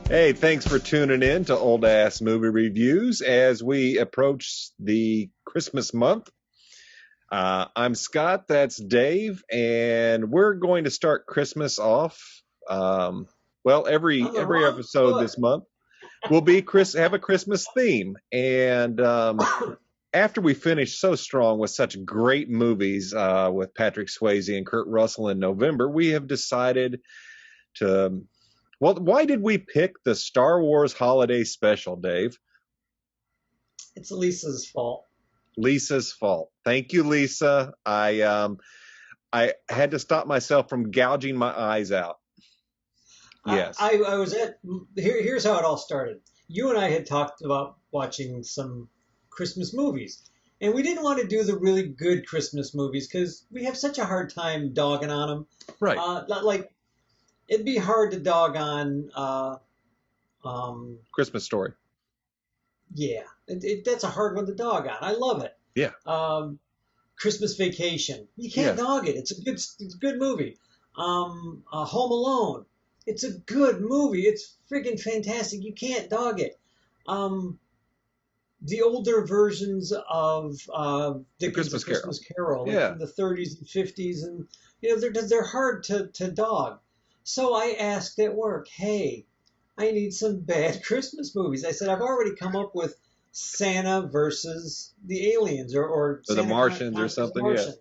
Hey, thanks for tuning in to Old Ass Movie Reviews as we approach the Christmas month. I'm Scott, that's Dave, and we're going to start Christmas off. On the Every wrong episode foot. this month will be have a Christmas theme. And after we finish so strong with such great movies with Patrick Swayze and Kurt Russell in November, we have decided to. Well, why did we pick the Star Wars Holiday Special, Dave? It's Lisa's fault. Lisa's fault. Thank you, Lisa. I had to stop myself from gouging my eyes out. Yes. I was at here's how it all started. You and I had talked about watching some Christmas movies, and we didn't want to do the really good Christmas movies because we have such a hard time dogging on them. Right. Like it'd be hard to dog on. Christmas Story. Yeah, that's a hard one to dog on. I love it. Yeah. Christmas Vacation. You can't dog it. It's a good movie. Home Alone. It's a good movie. It's freaking fantastic. You can't dog it. The older versions of Dickens' Christmas Christmas Carol, like Yeah. in the 30s and 50s, and they're hard to dog. So I asked at work, hey, I need some bad Christmas movies. I said, I've already come up with Santa versus the aliens, or the Santa Martians or conquers the something, Martians,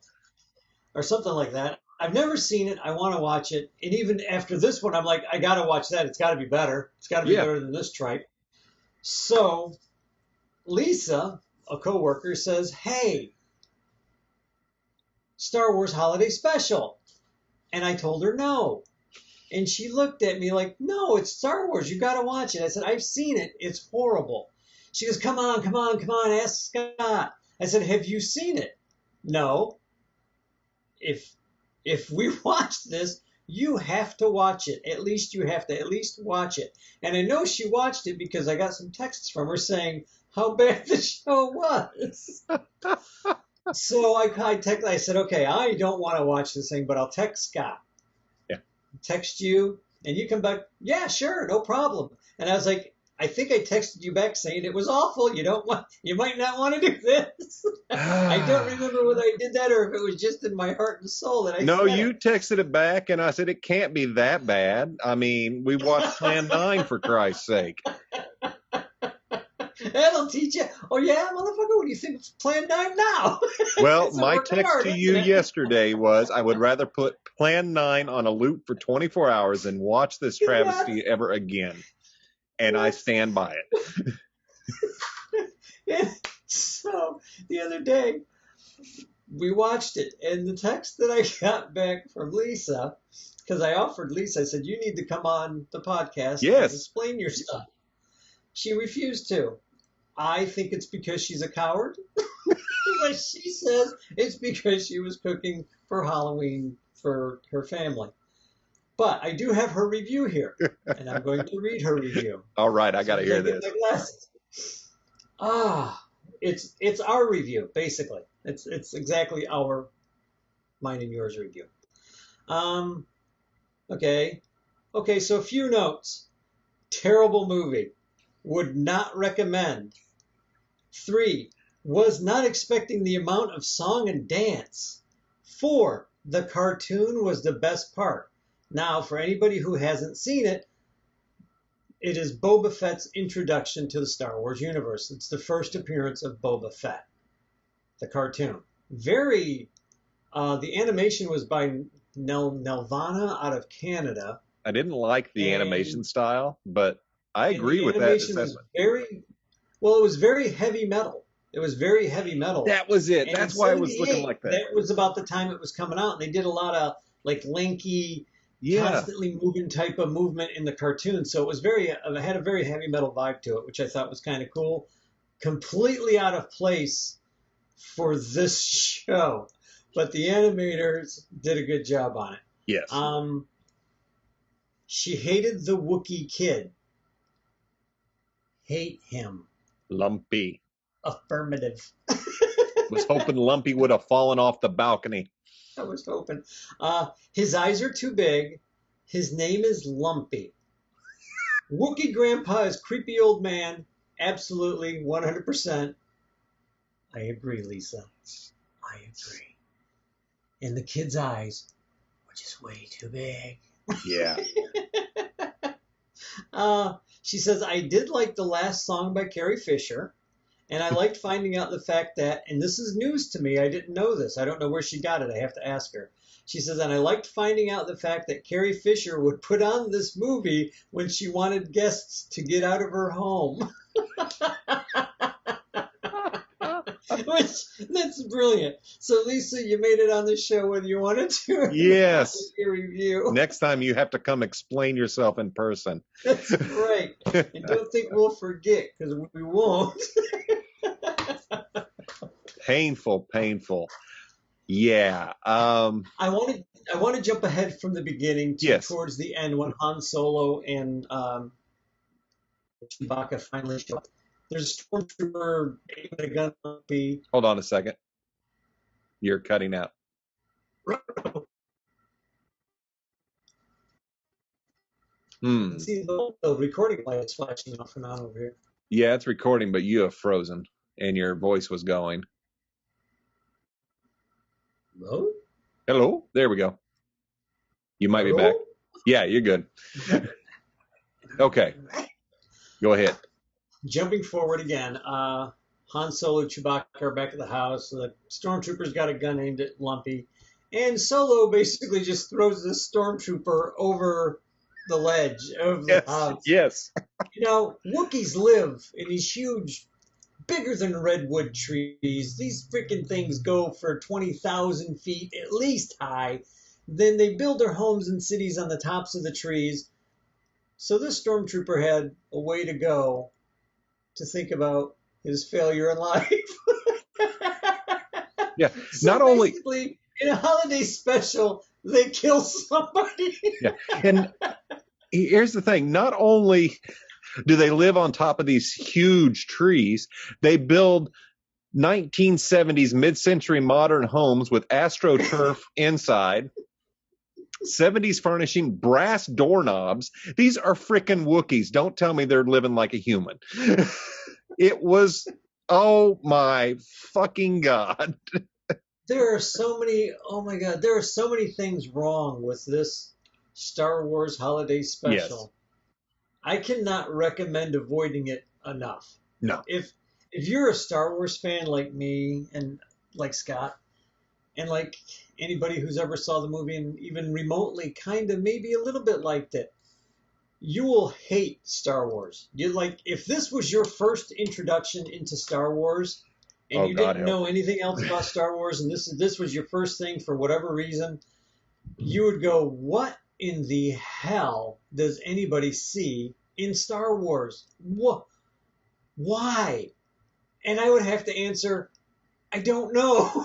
or something like that. I've never seen it. I want to watch it. And even after this one, I'm like, I got to watch that. It's got to be better. It's got to be Yeah. better than this tripe. So Lisa, a coworker, says, hey, Star Wars Holiday Special. And I told her no. And she looked at me like, no, it's Star Wars. You got to watch it. I said, I've seen it. It's horrible. She goes, come on, ask Scott. I said, have you seen it? No. If we watch this, you have to watch it. At least you have to at least watch it. And I know she watched it because I got some texts from her saying how bad the show was. So I said, okay, I don't want to watch this thing, but I'll text Scott. Yeah. Text you, and you come back, yeah, sure, no problem. And I was like, I think I texted you back saying it was awful. You might not want to do this. I don't remember whether I did that or if it was just in my heart and soul that I No, said you it. texted it back, and I said it can't be that bad. I mean, we watched Plan 9 for Christ's sake. That'll teach you. Oh yeah, motherfucker, what do you think of Plan 9 now? Well, It's a my work of text art, to isn't you it? yesterday was I would rather put Plan 9 on a loop for 24 hours than watch this travesty ever again. And I stand by it. And so the other day, we watched it, and the text that I got back from Lisa, because I offered Lisa, I said, you need to come on the podcast Yes. and explain yourself. She refused to. I think it's because she's a coward. But she says it's because she was cooking for Halloween for her family. But I do have her review here, and I'm going to read her review. All right, I got to hear this. It's our review, basically. It's exactly our mine and yours review. Okay, so a few notes. Terrible movie. Would not recommend. 3. Was not expecting the amount of song and dance. 4. The cartoon was the best part. Now, for anybody who hasn't seen it, it is Boba Fett's introduction to the Star Wars universe. It's the first appearance of Boba Fett, the cartoon. The animation was by Nelvana out of Canada. I didn't like the animation style, but I agree with that assessment. It was very heavy metal. It was very heavy metal. That was it. And That's why it was looking like that. That was about the time it was coming out, and they did a lot of like lanky, constantly moving type of movement in the cartoon. So it was it had a very heavy metal vibe to it, which I thought was kind of cool. Completely out of place for this show, but the animators did a good job on it. Yes. She hated the Wookiee kid. Hate him. Lumpy. Affirmative. Was hoping Lumpy would have fallen off the balcony. I was hoping. His eyes are too big. His name is Lumpy. Wookiee Grandpa is creepy old man. Absolutely, 100%. I agree, Lisa. I agree. And the kid's eyes were just way too big. Yeah. She says, I did like the last song by Carrie Fisher. And I liked finding out the fact that, and this is news to me, I didn't know this. I don't know where she got it. I have to ask her. She says, and I liked finding out the fact that Carrie Fisher would put on this movie when she wanted guests to get out of her home. Which, that's brilliant. So, Lisa, you made it on the show whether you wanted to. Yes. Your review. Next time you have to come explain yourself in person. That's right. And don't think we'll forget, because we won't. Painful. Yeah. I want to jump ahead from the beginning to Yes. towards the end when Han Solo and Chewbacca finally show up. There's a stormtrooper aiming a gun at Lumpy. Hold on a second. You're cutting out. See, the recording light is flashing off and on over here. Yeah, it's recording, but you have frozen, and your voice was going. Hello? Hello? There we go. You might be back. Yeah, you're good. Okay. Go ahead. Jumping forward again, Han Solo, Chewbacca are back at the house. The stormtrooper's got a gun aimed at Lumpy. And Solo basically just throws this stormtrooper over the ledge of the house. Yes. You know, Wookiees live in these huge, bigger than redwood trees. These freaking things go for 20,000 feet at least high. Then they build their homes and cities on the tops of the trees. So this stormtrooper had a way to go to think about his failure in life. Yeah. So Not only basically, in a holiday special, they kill somebody. Yeah. And here's the thing. Not only do they live on top of these huge trees, they build 1970s mid-century modern homes with AstroTurf inside, 70s furnishing, brass doorknobs. These are frickin' Wookiees. Don't tell me they're living like a human. It was, oh my fucking God. There are so many, oh my God, there are so many things wrong with this Star Wars holiday special. I cannot recommend avoiding it enough. No. If you're a Star Wars fan like me and like Scott and like anybody who's ever saw the movie and even remotely kind of maybe a little bit liked it, you will hate Star Wars. You like if this was your first introduction into Star Wars and you didn't know anything else about Star Wars and this was your first thing for whatever reason, you would go, what in the hell does anybody see in Star Wars? What? Why? And I would have to answer, I don't know.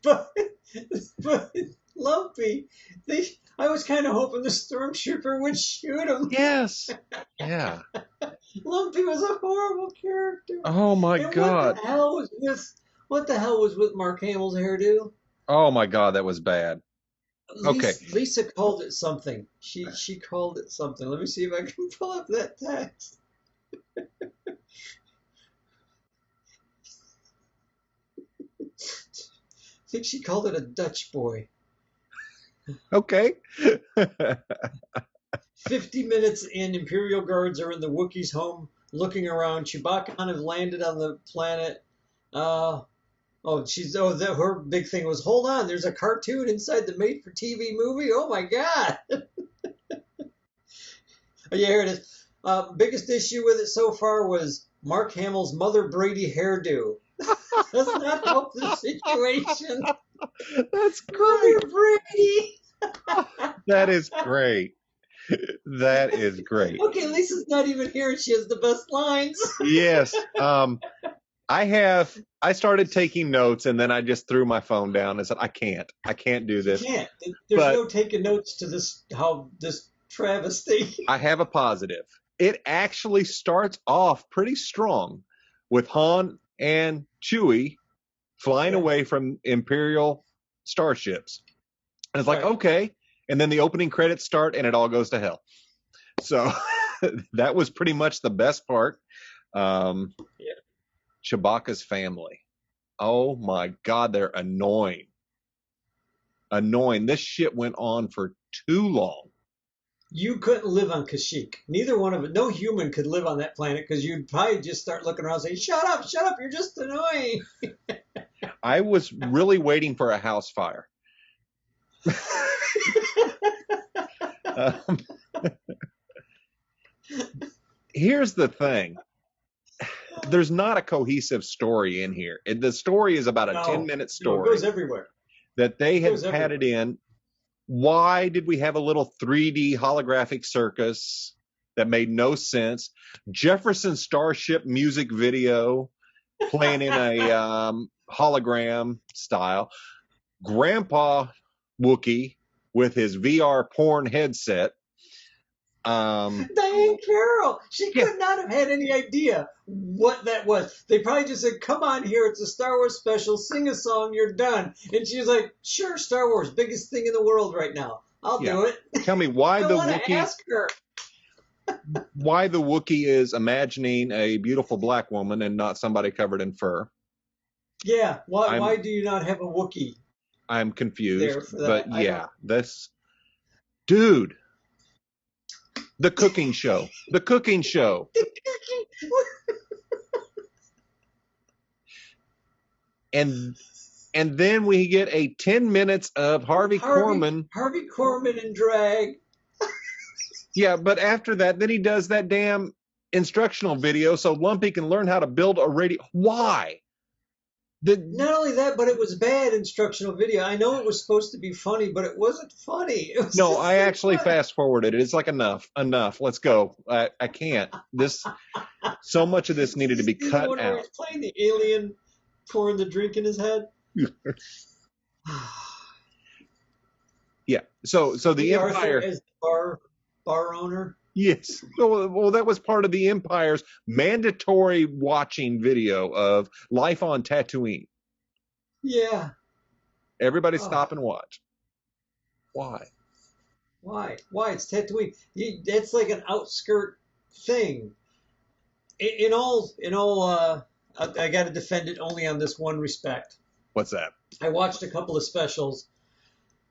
but Lumpy, I was kind of hoping the stormtrooper would shoot him. Yes. Yeah. Lumpy was a horrible character. Oh my And God. What the hell was with Mark Hamill's hairdo? Oh my God, that was bad. Okay. Lisa called it something. She called it something. Let me see if I can pull up that text. I think she called it a Dutch boy. Okay. 50 minutes in, Imperial guards are in the Wookiees' home looking around. Chewbacca has landed on the planet. Her big thing was, hold on, there's a cartoon inside the made-for-TV movie? Oh, my God. Oh, yeah, here it is. Biggest issue with it so far was Mark Hamill's Mother Brady hairdo. Does not help the situation. That's great. Mother Brady. That is great. That is great. Okay, Lisa's not even here and she has the best lines. Yes. I started taking notes and then I just threw my phone down and said, I can't do this. You can't. There's no taking notes to this travesty. I have a positive. It actually starts off pretty strong with Han and Chewie flying away from Imperial starships. And it's like, okay, and then the opening credits start and it all goes to hell. So that was pretty much the best part. Yeah. Chewbacca's family. Oh my God, they're annoying. Annoying. This shit went on for too long. You couldn't live on Kashyyyk. Neither one of it. No human could live on that planet because you'd probably just start looking around and say, shut up, you're just annoying. I was really waiting for a house fire. um, here's the thing. There's not a cohesive story in here. The story is about a 10-minute story. No, it goes everywhere. That they had padded in. Why did we have a little 3D holographic circus that made no sense? Jefferson Starship music video playing in a hologram style. Grandpa Wookiee with his VR porn headset. Diane Carroll, she could not have had any idea what that was. They probably just said, come on here, it's a Star Wars special, sing a song, you're done. And she was like, sure, Star Wars, biggest thing in the world right now. I'll do it. Tell me why the Wookiee... ask her. Why the Wookiee is imagining a beautiful black woman and not somebody covered in fur. Yeah, why do you not have a Wookiee? I'm confused. There for that. But yeah, this... Dude... The cooking show. The cooking show. And then we get a 10 minutes of Harvey Korman. Harvey Korman in drag. Yeah, but after that, then he does that damn instructional video so Lumpy can learn how to build a radio. Why? Not only that, but it was bad instructional video. I know it was supposed to be funny, but it wasn't funny. It was no, I actually fast forwarded it. It's like enough. Let's go. I can't. So much of this needed to be cut out. He's playing the alien, pouring the drink in his head. Yeah. So the Empire as the bar owner. Yes. Well, that was part of the Empire's mandatory watching video of life on Tatooine. Yeah. Everybody stop and watch. Why? Why? It's Tatooine. That's like an outskirt thing. In all, I got to defend it only on this one respect. What's that? I watched a couple of specials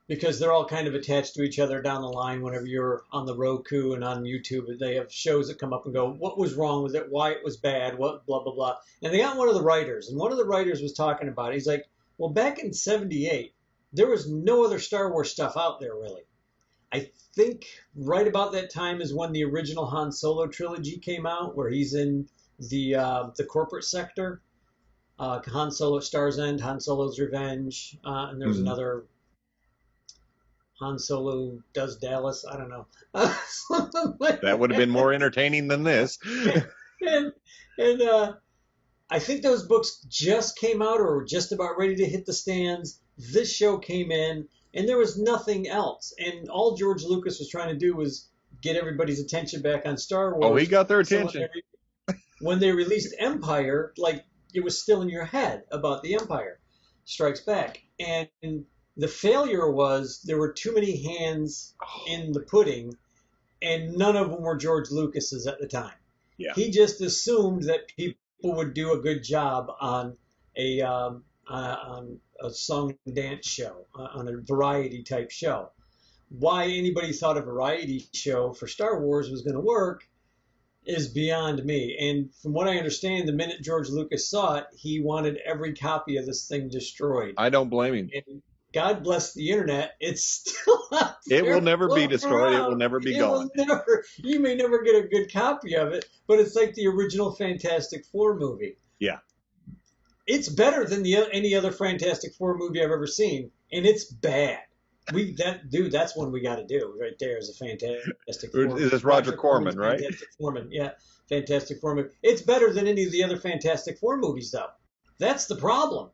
because they're all kind of attached to each other down the line. Whenever you're on the Roku and on YouTube, they have shows that come up and go, what was wrong with it, why it was bad, what, blah, blah, blah. And they got one of the writers, and one of the writers was talking about it. He's like, well, back in 78, there was no other Star Wars stuff out there, really. I think right about that time is when the original Han Solo trilogy came out, where he's in the corporate sector. Han Solo Star's End, Han Solo's Revenge, and there was another... Han Solo does Dallas. I don't know. That would have been more entertaining than this. and I think those books just came out or were just about ready to hit the stands. This show came in, and there was nothing else. And all George Lucas was trying to do was get everybody's attention back on Star Wars. Oh, he got their attention. So when they released Empire, like, it was still in your head about the Empire Strikes Back. And the failure was there were too many hands in the pudding, and none of them were George Lucas's at the time. Yeah. He just assumed that people would do a good job on a song and dance show, on a variety type show. Why anybody thought a variety show for Star Wars was going to work is beyond me. And from what I understand, the minute George Lucas saw it, he wanted every copy of this thing destroyed. I don't blame him. And God bless the internet. It's still out there. It will never be destroyed. It will never be gone. You may never get a good copy of it, but it's like the original Fantastic Four movie. Yeah. It's better than any other Fantastic Four movie I've ever seen, and it's bad. That's one we got to do right there is a Fantastic Four. Is this Roger Corman, right? Fantastic Foreman, yeah. Fantastic Four movie. It's better than any of the other Fantastic Four movies, though. That's the problem.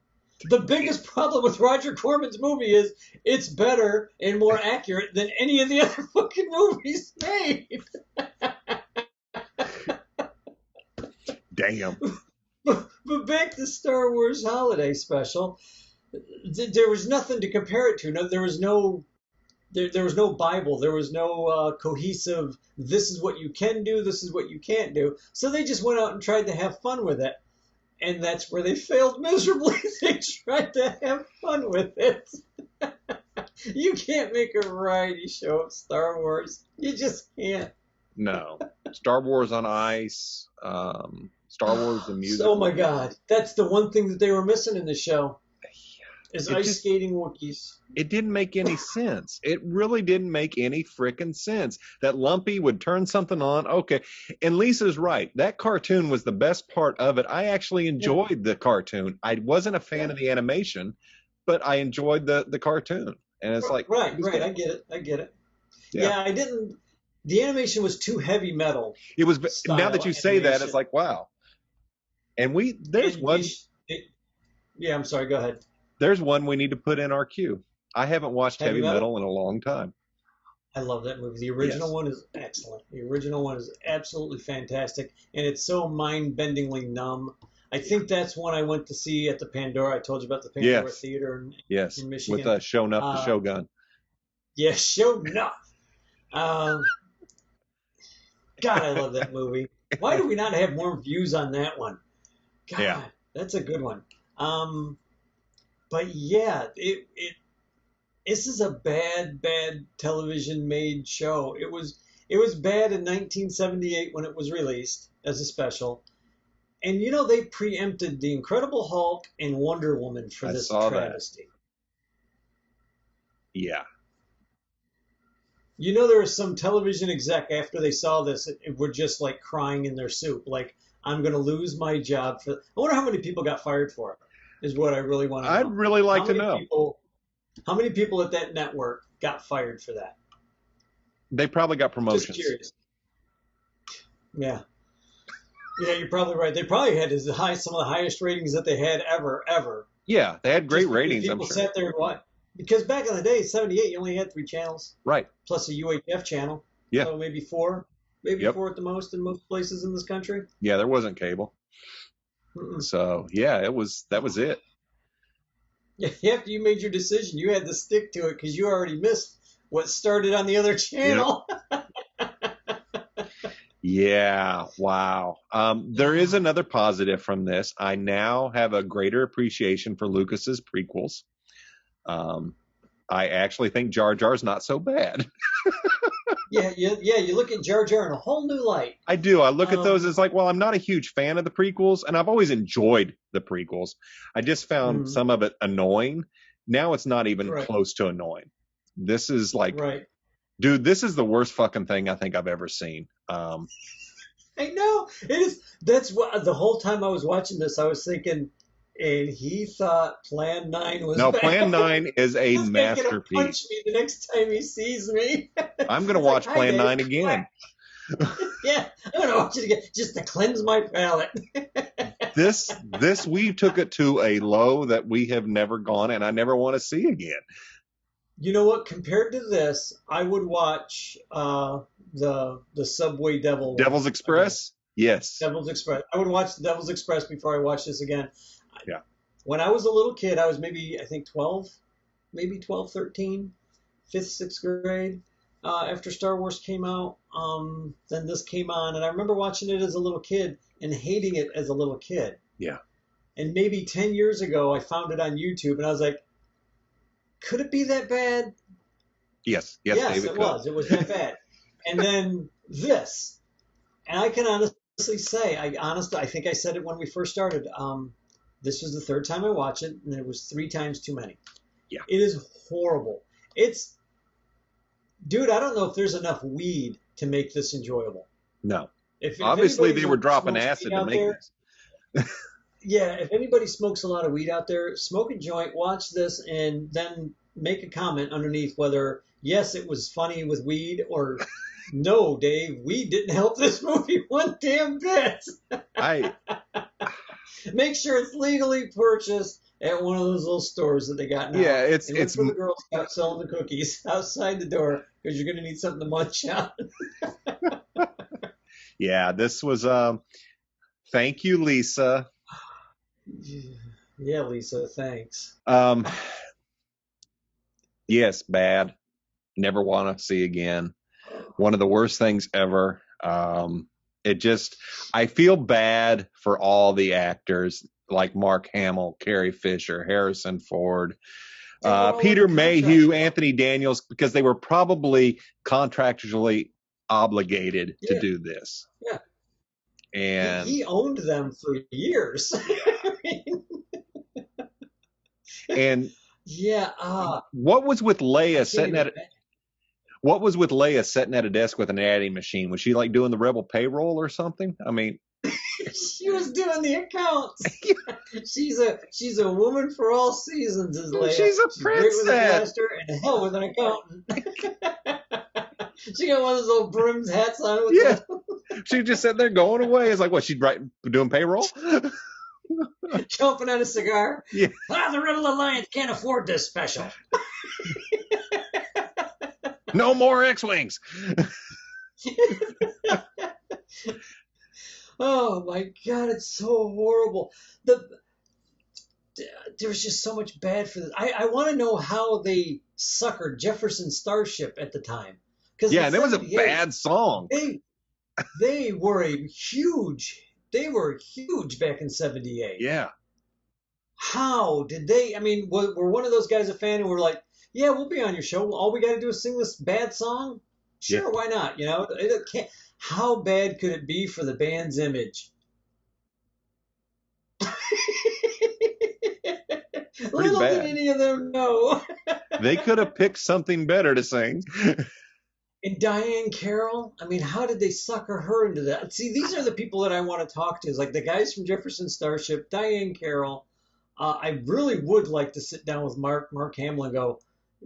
The biggest problem with Roger Corman's movie is it's better and more accurate than any of the other fucking movies made. Damn. But back to Star Wars Holiday Special, there was nothing to compare it to. No, there was no there was no Bible. There was no cohesive, this is what you can do, this is what you can't do. So they just went out and tried to have fun with it. And that's where they failed miserably. They tried to have fun with it. You can't make a variety show of Star Wars. You just can't. No. Star Wars on Ice, Star Wars the music. Oh my God. That's the one thing that they were missing in the show. Is ice skating Wookiees. It didn't make any sense. It really didn't make any frickin' sense. That Lumpy would turn something on. Okay. And Lisa's right. That cartoon was the best part of it. I actually enjoyed the cartoon. I wasn't a fan of the animation, but I enjoyed the cartoon. And it's like, right. I get it. Yeah, I didn't. The animation was too heavy metal. It was. Now that you say that, it's like, wow. And there's one. Yeah, I'm sorry. Go ahead. There's one we need to put in our queue. I haven't watched Heavy Metal in a long time. I love that movie. The original one is excellent. The original one is absolutely fantastic, and it's so mind-bendingly numb. I think that's one I went to see at the Pandora. I told you about the Pandora Theater in Michigan. With Shonuff the Shogun. Yeah, Shonuff. God, I love that movie. Why do we not have more views on that one? God, that's a good one. But yeah, this is a bad television made show. It was bad in 1978 when it was released as a special. And you know, they preempted The Incredible Hulk and Wonder Woman for this travesty. Yeah. You know, there was some television exec after they saw this, it were just like crying in their soup. Like, I'm going to lose my job. I wonder how many people got fired for it, is what I really want to know. I'd really like to know. How many people at that network got fired for that? They probably got promotions. Just curious. Yeah. Yeah, you're probably right. They probably had some of the highest ratings that they had ever. Yeah, they had great ratings, I'm sure. People sat there and watched. Because back in the day, 78, you only had 3 channels. Right. Plus a UHF channel. Yeah. So maybe 4. Maybe 4 at the most in most places in this country. Yeah, there wasn't cable. So, yeah, that was it. Yeah, after you made your decision, you had to stick to it because you already missed what started on the other channel. Yep. Yeah, wow. There is another positive from this. I now have a greater appreciation for Lucas's prequels. I actually think Jar Jar's not so bad. Yeah. You look at Jar Jar in a whole new light. I do. I look at those as like, well, I'm not a huge fan of the prequels, and I've always enjoyed the prequels. I just found some of it annoying. Now it's not even close to annoying. This is like, dude, this is the worst fucking thing I think I've ever seen. I know it is. That's what the whole time I was watching this, I was thinking. And he thought Plan 9 was bad. Plan 9 is a masterpiece. He's gonna punch me the next time he sees me. I'm going to watch Plan 9 again. Yeah, I'm going to watch it again just to cleanse my palate. This we took it to a low that we have never gone, and I never want to see again. You know what? Compared to this, I would watch the Subway Devil's Express? Again. Yes. Devil's Express. I would watch the Devil's Express before I watch this again. Yeah. When I was a little kid, I was maybe 12, 13, 5th, 6th grade. After Star Wars came out, then this came on, and I remember watching it as a little kid and hating it as a little kid. Yeah. And maybe 10 years ago, I found it on YouTube, and I was like, could it be that bad? Yes, yes, David, it was. It was that bad. And then this, and I can honestly say, I think I said it when we first started. This was the 3rd time I watched it, and it was 3 times too many. Yeah. It is horrible. Dude, I don't know if there's enough weed to make this enjoyable. No. Obviously, they were dropping acid to make this. Yeah, if anybody smokes a lot of weed out there, smoke a joint, watch this, and then make a comment underneath whether, yes, it was funny with weed, or no, Dave, weed didn't help this movie one damn bit. Make sure it's legally purchased at one of those little stores that they got now. Yeah, it's for the Girl Scouts selling the cookies outside the door because you're going to need something to munch on. Yeah, this was thank you, Lisa. Yeah, Lisa, thanks. Yes, bad. Never want to see again. One of the worst things ever. I feel bad for all the actors like Mark Hamill, Carrie Fisher, Harrison Ford, They were all Peter under contract. Mayhew, Anthony Daniels, because they were probably contractually obligated to Yeah, do this. yeah. And He owned them for years. I mean, and yeah. what was with I Leia can't sitting even. at what was with Leia sitting at a desk with an adding machine? Was she like doing the rebel payroll or something? I mean, She was doing the accounts. She's a woman for all seasons, is Leia. she's a She's great with a princess. blaster and hell with an accountant. She got one of those little brims hats on with Yeah, she just sat there going away. It's like what she's doing payroll. chomping on a cigar. Yeah, The Rebel Alliance can't afford this special. no more X-wings. Oh my God, it's so horrible. There was just so much bad for this. I want to know how they suckered Jefferson Starship at the time, because Yeah, and it was a bad song. they were huge. They were huge back in '78. Yeah. How did they? I mean, were one of those guys a fan and were like, "Yeah, we'll be on your show. All we got to do is sing this bad song." Sure, Yeah. why not? You know, it can't. How bad could it be for the band's image? Little bad. did any of them know. They could have picked something better to sing. And Diane Carroll, I mean, how did they sucker her into that? See, these are the people that I want to talk to. Is like the guys from Jefferson Starship, Diane Carroll. I really would like to sit down with Mark Hamill and go,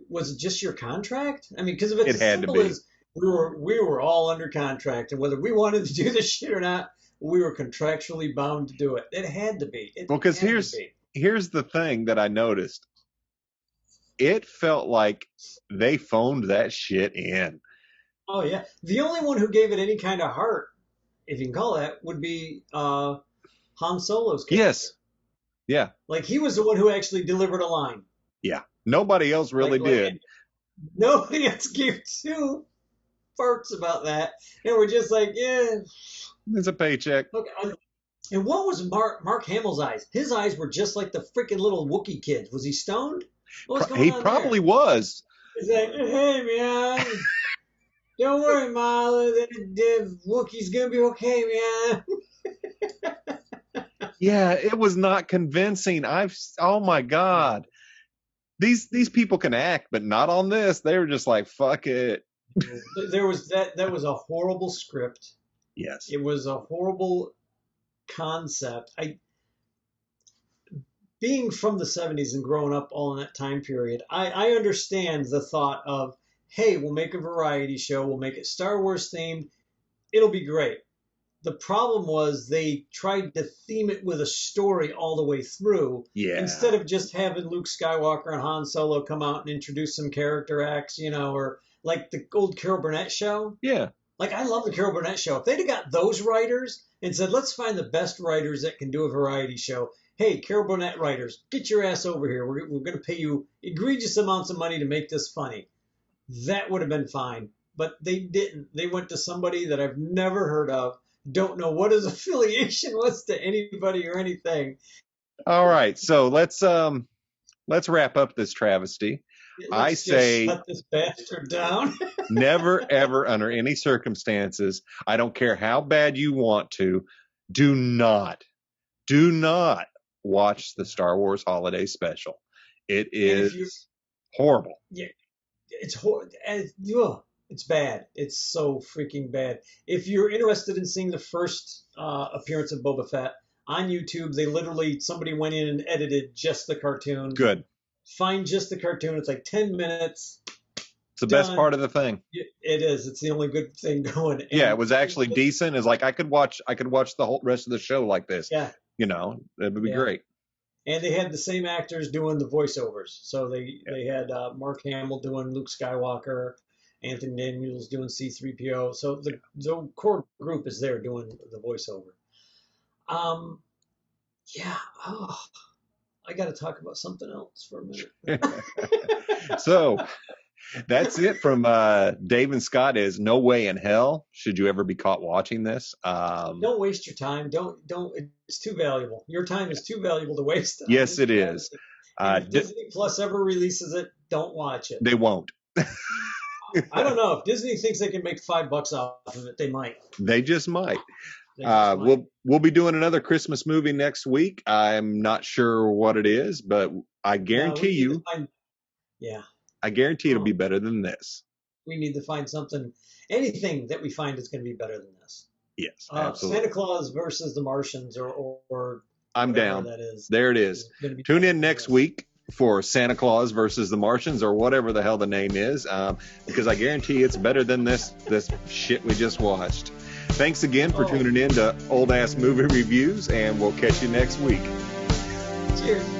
was it just your contract? I mean, because if it's It as had to simple be. as we were all under contract, and whether we wanted to do this shit or not, we were contractually bound to do it. It had to be. Well, because here's the thing that I noticed. It felt like they phoned that shit in. Oh yeah, the only one who gave it any kind of heart, if you can call that, would be Han Solo's character. Yes. Yeah. Like he was the one who actually delivered a line. Yeah. Nobody else really did. Nobody else gave two farts about that, and we're just like, yeah, It's a paycheck. okay. And what was Mark Hamill's eyes? His eyes were just like the freaking little Wookiee kids. Was he stoned? What was going He on probably there? was. He's like, hey man, don't worry, Milo. The Wookiee's gonna be okay, man. Yeah, it was not convincing. Oh my God. These people can act, but not on this. They were just like, fuck it. There was that was a horrible script. Yes. It was a horrible concept. Being from the '70s and growing up all in that time period, I understand the thought of, hey, we'll make a variety show, we'll make it Star Wars themed, it'll be great. The problem was they tried to theme it with a story all the way through, Yeah. instead of just having Luke Skywalker and Han Solo come out and introduce some character acts, or like the old Carol Burnett show. Yeah. Like, I love the Carol Burnett show. If they'd have got those writers and said, let's find the best writers that can do a variety show. Hey, Carol Burnett writers, get your ass over here. We're going to pay you egregious amounts of money to make this funny. That would have been fine. But they didn't. They went to somebody that I've never heard of, don't know what his affiliation was to anybody or anything. All right. So let's wrap up this travesty. I say shut this bastard down. never, ever, under any circumstances, I don't care how bad you want to, do not watch the Star Wars Holiday Special. It is horrible. Yeah, it's horrible. It's bad. It's so freaking bad. If you're interested in seeing the first appearance of Boba Fett on YouTube, somebody went in and edited just the cartoon. Good. Find just the cartoon. It's like 10 minutes. It's the best part of the thing. It is. It's the only good thing going. And yeah, it was actually decent. It's like I could watch the whole rest of the show like this. Yeah. It would be great. And they had the same actors doing the voiceovers. So they had Mark Hamill doing Luke Skywalker, Anthony Daniels doing C-3PO. So the core group is there doing the voiceover. Yeah. I got to talk about something else for a minute. So That's it from Dave and Scott. Is no way in hell should you ever be caught watching this. Don't waste your time. Don't. It's too valuable. Your time is too valuable to waste. Yes, it is. And if Disney Plus ever releases it, don't watch it. They won't. I don't know. If Disney thinks they can make $5 off of it, they might. They just might. We'll be doing another Christmas movie next week. I'm not sure what it is, but I guarantee you. I guarantee it'll be better than this. We need to find something. Anything that we find is going to be better than this. Yes, absolutely. Santa Claus versus the Martians, or I'm down. That is. There it is. Tune in next week for Santa Claus versus the Martians, or whatever the hell the name is, because I guarantee it's better than this shit we just watched. Thanks again for tuning in to Old Ass Movie Reviews, and we'll catch you next week. Cheers.